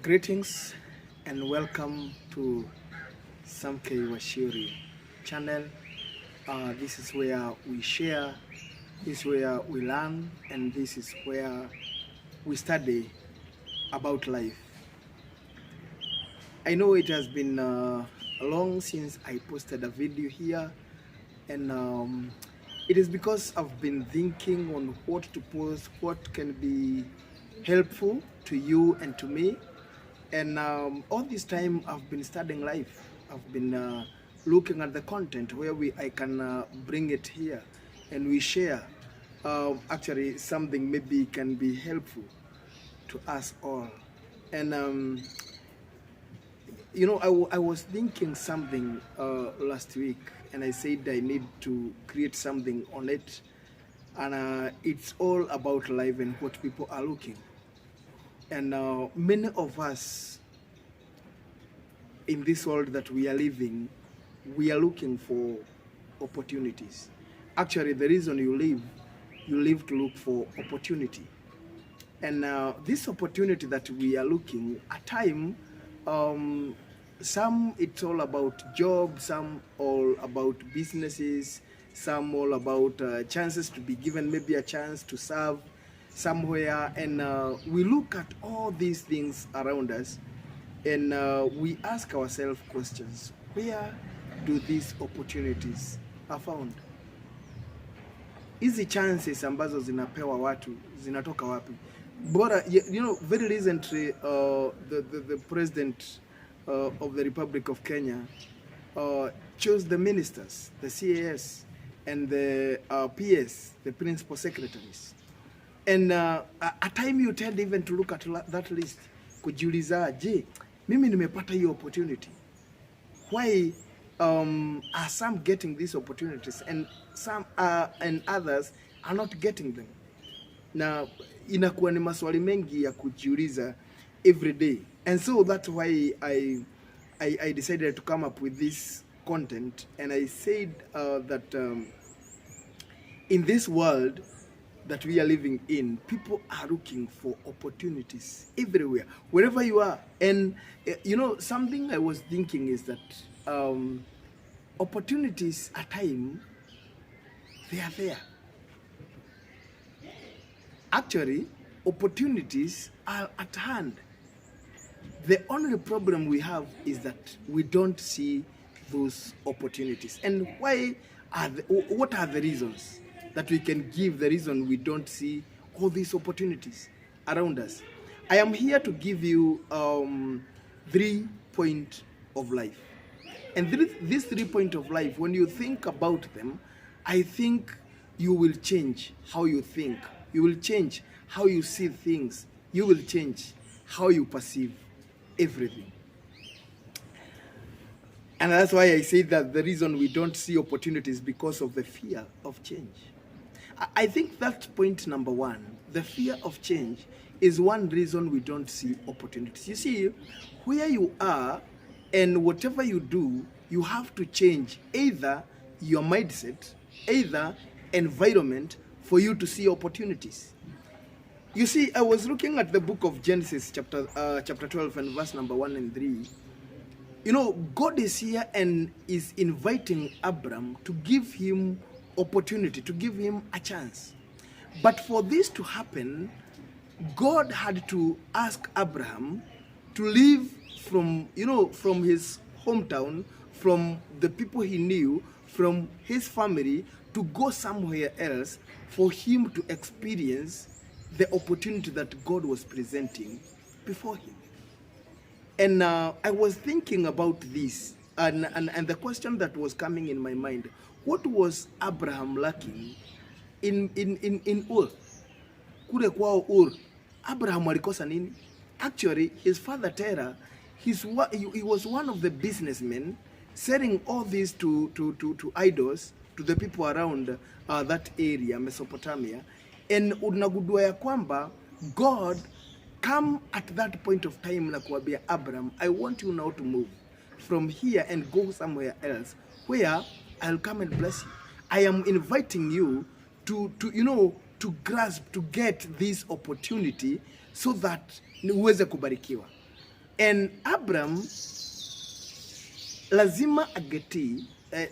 Greetings and welcome to Samke Washiri channel. This is where we share, this is where we learn, and this is where we study about life. I know it has been long since I posted a video here, and it is because I've been thinking on what to post, what can be helpful to you and to me. And all this time I've been studying life. I've been looking at the content where I can bring it here and we share actually something maybe can be helpful to us all. And you know, I was thinking something last week, and I said I need to create something on it, and it's all about life and what people are looking. And many of us in this world that we are living, we are looking for opportunities. Actually, the reason you live to look for opportunity. And this opportunity that we are looking, at time, some it's all about jobs, some all about businesses, some all about chances to be given, maybe a chance to serve somewhere. And we look at all these things around us, and we ask ourselves questions: where do these opportunities are found? Hizi chances ambazo zinapewa watu zinatoka wapi? Bora, you know, very recently the president of the Republic of Kenya chose the ministers, the CAS, and the PS, the principal secretaries. And at time you tend even to look at that list, kujiuliza, je, mimi nimepata hiyo opportunity? Why are some getting these opportunities and some and others are not getting them? Na inakuwa ni maswali mengi ya kujiuliza every day. And so that's why I decided to come up with this content, and I said that in this world that we are living in, people are looking for opportunities everywhere, wherever you are. And you know, something I was thinking is that opportunities at time, they are there. Actually, opportunities are at hand. The only problem we have is that we don't see those opportunities. And what are the reasons that we can give the reason we don't see all these opportunities around us? I am here to give you 3 points of life. And these 3 points of life, when you think about them, I think you will change how you think. You will change how you see things. You will change how you perceive everything. And that's why I say that the reason we don't see opportunities is because of the fear of change. I think that's point number 1. The fear of change is one reason we don't see opportunities. You see, where you are and whatever you do, you have to change either your mindset, either environment, for you to see opportunities. You see, I was looking at the book of Genesis, chapter 12 and verse number 1 and 3. You know, God is here and is inviting Abraham to give him opportunity, to give him a chance. But for this to happen, God had to ask Abraham to leave from, you know, from his hometown, from the people he knew, from his family, to go somewhere else for him to experience the opportunity that God was presenting before him. And I was thinking about this, and the question that was coming in my mind: what was Abraham lacking in Ur? Kule kwao Ur, Abraham alikosa nini? Actually, his father Terah, he was one of the businessmen selling all these to idols to the people around that area, Mesopotamia. And unagundua ya kwamba God come at that point of time na kuambia Abraham, I want you now to move from here and go somewhere else where I'll come and bless you. I am inviting you to you know, to grasp, to get this opportunity so that uweze kubarikiwa. And Abraham lazima ageti,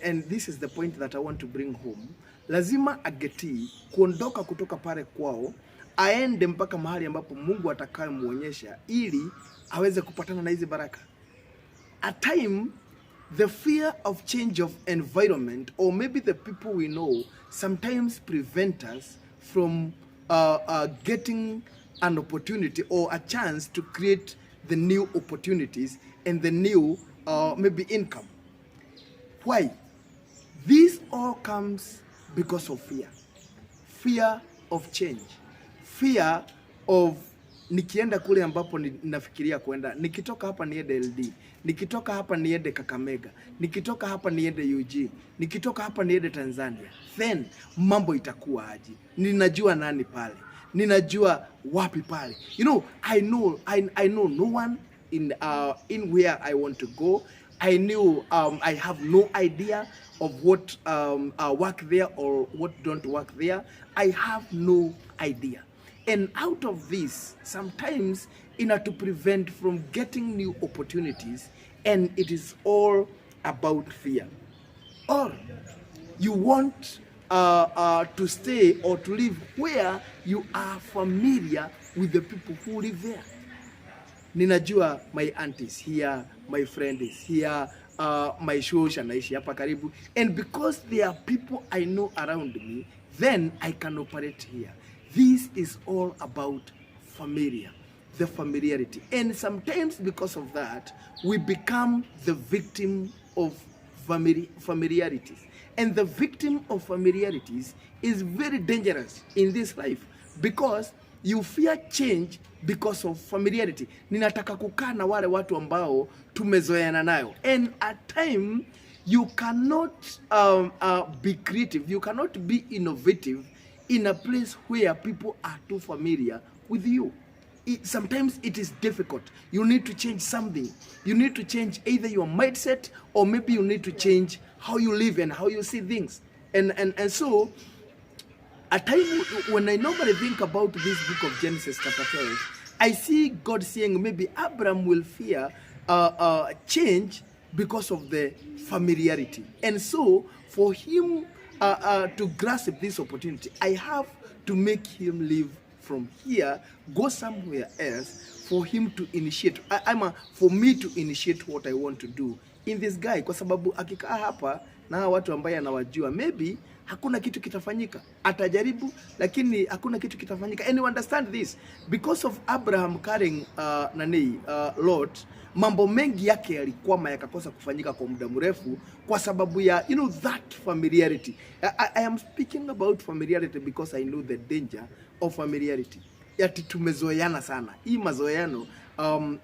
and this is the point that I want to bring home, lazima ageti kuondoka kutoka pale kwao aende mpaka mahali ambapo Mungu atakayemuonyesha ili aweze kupatana na hizi baraka. At time, the fear of change of environment, or maybe the people we know, sometimes prevent us from getting an opportunity or a chance to create the new opportunities and the new maybe income. Why? This all comes because of fear. Fear of change. Fear of nikienda kule ambapo ninafikiria kwenda, nikitoka hapa niende LD, nikitoka hapa niende Kakamega, nikitoka hapa niende UG, nikitoka hapa niende Tanzania, then mambo itakuwa aje? Ninajua nani pale, ninajua wapi pale. You know, I know no one in where I want to go. I knew I have no idea of what work there or what don't work there. I have no idea. And out of this, sometimes to prevent from getting new opportunities, and it is all about fear. Or you want to stay or to live where you are familiar with the people who live there. Ninajua my aunt is here, my friend is here, my shosha naishi hapa karibu, and because there are people I know around me, then I can operate here. This is all about familiar, the familiarity. And sometimes because of that, we become the victim of familiarities. And the victim of familiarities is very dangerous in this life because you fear change because of familiarity. Ninataka kukaa na wale watu ambao tumezoeana nayo. And at time, you cannot be creative, you cannot be innovative in a place where people are too familiar with you. Sometimes it is difficult. You need to change something. You need to change either your mindset or maybe you need to change how you live and how you see things. And so, at time when I normally think about this book of Genesis chapter 12, I see God saying maybe Abraham will fear change because of the familiarity. And so, for him to grasp this opportunity, I have to make him leave from here, go somewhere else for him to initiate. For me to initiate what I want to do in this guy, kwa sababu akikaa hapa na watu ambaye anawajua, maybe hakuna kitu kitafanyika. Atajaribu lakini hakuna kitu kitafanyika. And you understand this because of Abraham carrying Lot, mambo mengi yake yalikwama yakakosa kufanyika kwa muda mrefu kwa sababu ya that familiarity. I am speaking about familiarity because I know the danger of familiarity. Yati tumezoeana sana. Hii mazoeano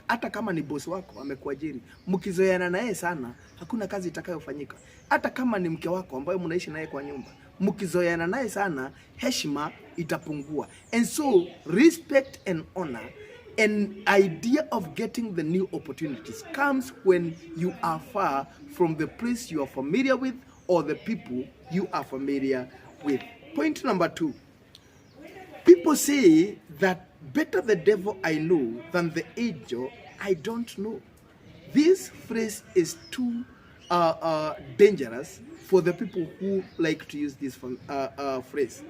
hata kama ni boss wako amekuajiri, mkizoeana naye sana hakuna kazi itakayofanyika. Hata kama ni mke wako ambaye mnaishi naye kwa nyumba, mkizoeana naye sana heshima itapungua. And so respect and honor, an idea of getting the new opportunities comes when you are far from the place you are familiar with or the people you are familiar with. Point number 2. People say that better the devil I know than the angel I don't know. This phrase is too dangerous for the people who like to use this phrase.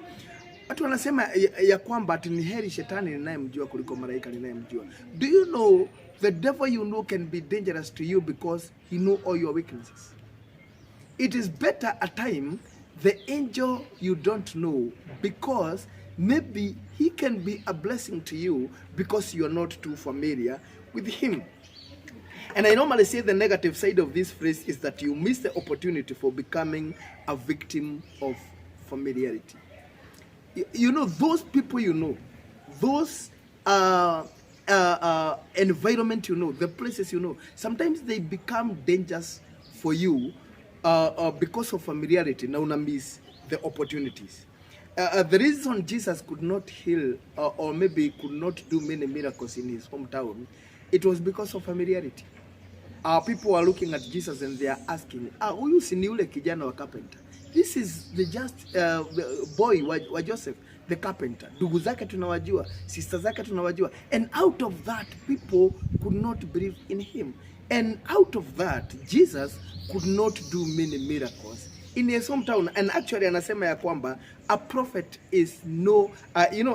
Watu wanasema ya kwamba ni heri shetani ninayemjua kuliko malaika ninayemjua. Do you know the devil you know can be dangerous to you because he know all your weaknesses? It is better at time the angel you don't know because maybe he can be a blessing to you because you are not too familiar with him. And I normally say the negative side of this phrase is that you miss the opportunity for becoming a victim of familiarity. You know, those people you know, those environment you know, the places you know, sometimes they become dangerous for you because of familiarity. Now una miss the opportunities. The reason Jesus could not heal or maybe could not do many miracles in his hometown, it was because of familiarity. People are looking at Jesus and they are asking, huyu si ni ule kijana wa carpenter? This is the just boy wa Joseph. the carpenter. Ndugu zake tunawajua, sister zake tunawajua. And out of that, people could not believe in him. And out of that, Jesus could not do many miracles in his hometown. And actually anasema ya kwamba a prophet is no,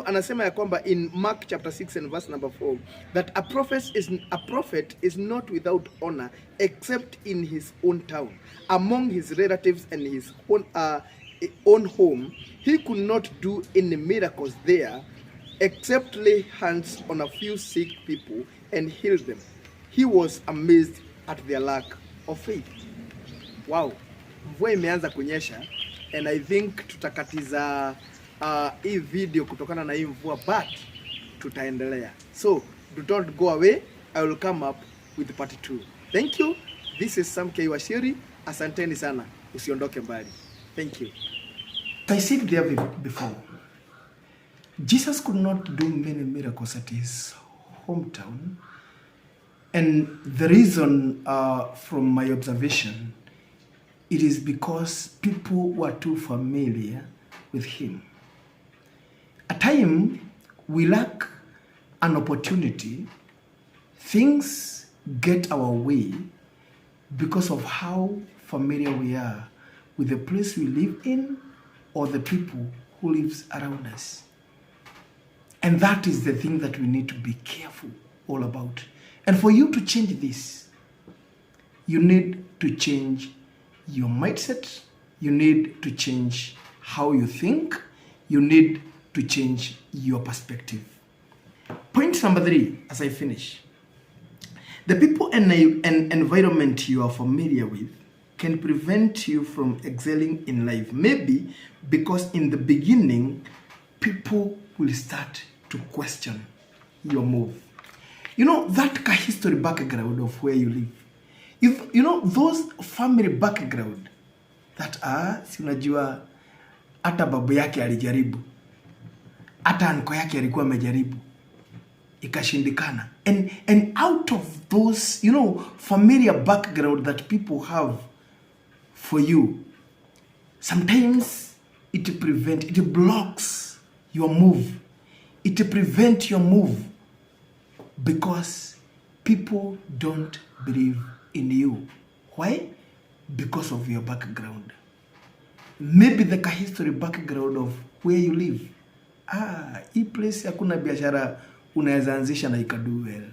anasema ya kwamba in Mark chapter 6 and verse number 4, that a prophet is not without honor except in his own town, among his relatives and his own home. He could not do any miracles there except lay hands on a few sick people and heal them. He was amazed at their lack of faith. Wow. Mvua imeanza kunyesha and I think tutakatiza hii video kutokana na hii mvua, but tutaendelea. So do not go away. I will come up with part 2. Thank you. This is Sam K. Washiri. Asanteni sana. Usiondoke mbali. Thank you. I said there before, Jesus could not do many miracles at his hometown. And the reason, from my observation, it is because people were too familiar with him. At times, we lack an opportunity. Things get our way because of how familiar we are with the place we live in or the people who lives around us. And that is the thing that we need to be careful all about. And for you to change this, you need to change your mindset. You need to change how you think. You need to change your perspective. Point number 3, as I finish. The people and environment you are familiar with can prevent you from excelling in life. Maybe because in the beginning, people will start to question your move. You know, that history background of where you live. If, you know, those family background that si unajua hata babu yake alijaribu, hata anko yake alikuwa amejaribu, ikashindikana. And out of those, you know, familiar background that people have for you, sometimes it blocks your move. It prevents your move because people don't believe in you. Why? Because of your background. Maybe the history background of where you live. Hii place hakuna biashara unaweza anzisha na ikadu well.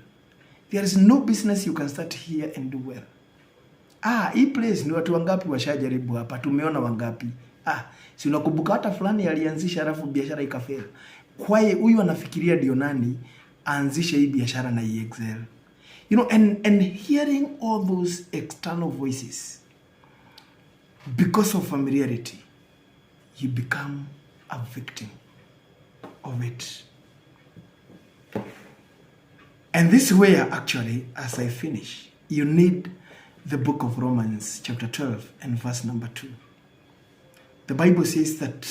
There is no business you can start here and do well. Hii place ni watu wangapi washajaribu hapa, tumeona wangapi. Si unakumbuka hata fulani alianzisha alafu biashara ikafeli. Kwa hiyo huyu anafikiria ndio nani aanzishe hii biashara na excel. You know, and hearing all those external voices, because of familiarity, you become a victim of it. And this is where actually, as I finish, you need the book of Romans chapter 12 and verse number 2. The Bible says that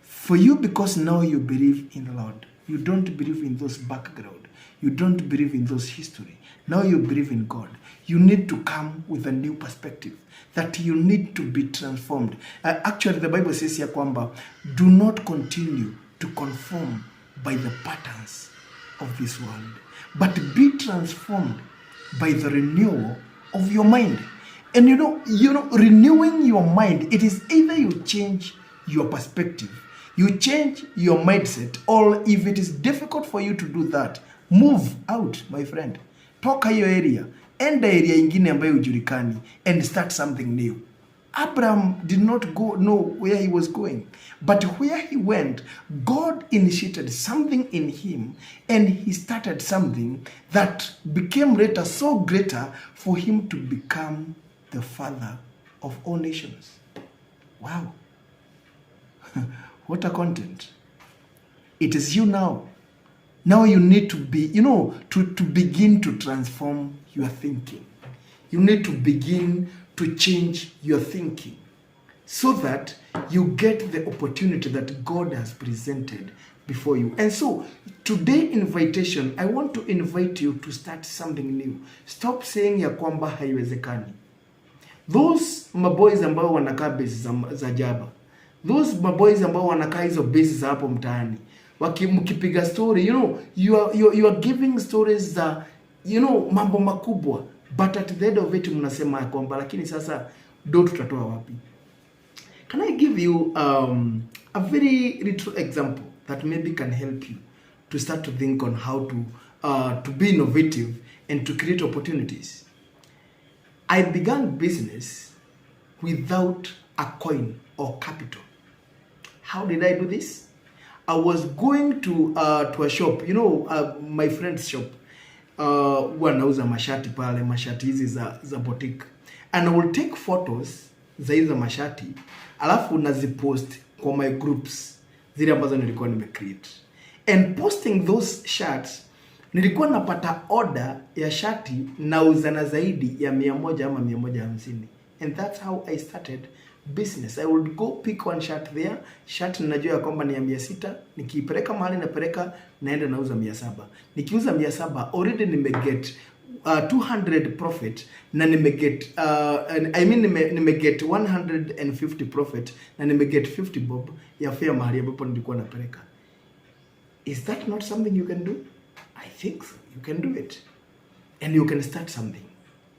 for you, because now you believe in the Lord, you don't believe in those background. You don't believe in those history. Now you believe in God. You need to come with a new perspective. That you need to be transformed. Actually, the Bible says ya kwamba, do not continue to conform by the patterns of this world, but be transformed by the renewal of your mind. And you know, renewing your mind, it is either you change your perspective, you change your mindset, or if it is difficult for you to do that, move out, my friend. Toka hiyo area, enda area ingine ambayo hujulikani, and start something new. Abraham did not know where he was going, but where he went, God initiated something in him, and he started something that became later so greater for him to become the father of all nations. Wow. What a content. It is you now. Now you need to be, to begin to transform your thinking. You need to begin to change your thinking so that you get the opportunity that God has presented before you. And so, today invitation, I want to invite you to start something new. Stop saying ya kwamba haiwezekani. Those maboys ambao wanakaa base za Java, Those boys ambao wanakaa hizo bases hapo mtaani, mkipiga story, you are giving stories za mambo makubwa, but at the end of it mnasema kwamba lakini sasa do tutatoa wapi? Can I give you a very little example that maybe can help you to start to think on how to be innovative and to create opportunities? I began business without a coin or capital. How did I do this? I was going to a shop, my friend's shop. Wanauza mashati pale, mashati hizi za boutique. And I will take photos za hizo mashati, alafu nazipost kwa my groups zile ambazo nilikuwa nimecreate. And posting those shirts, nilikuwa napata order ya shati nauza na zaidi ya 100 ama 150. And that's how I started business. I would go pick one shirt there. Shirt ninajua kwamba ni ya 600, nikiipeleka mahali napeleka naenda nauza 700. Nikiuza 700 already nimeget 200 profit na nimeget nimeget 150 profit na nimeget 50 bob ya fare mahali ambapo nilikuwa napeleka. Is that not something you can do? I think so. You can do it. And you can start something.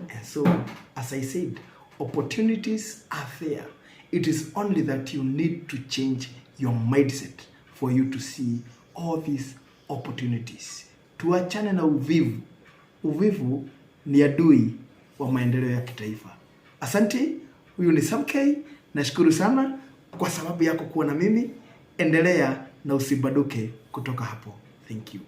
And so, as I said, opportunities are there. It is only that you need to change your mindset for you to see all these opportunities. Tuachane na uvivu. Uvivu ni adui wa maendeleo ya kitaifa. Asante, huyu ni Samkei. Nashukuru sana kwa sababu yako kuwa na mimi. Endelea na usibaduke kutoka hapo. Thank you.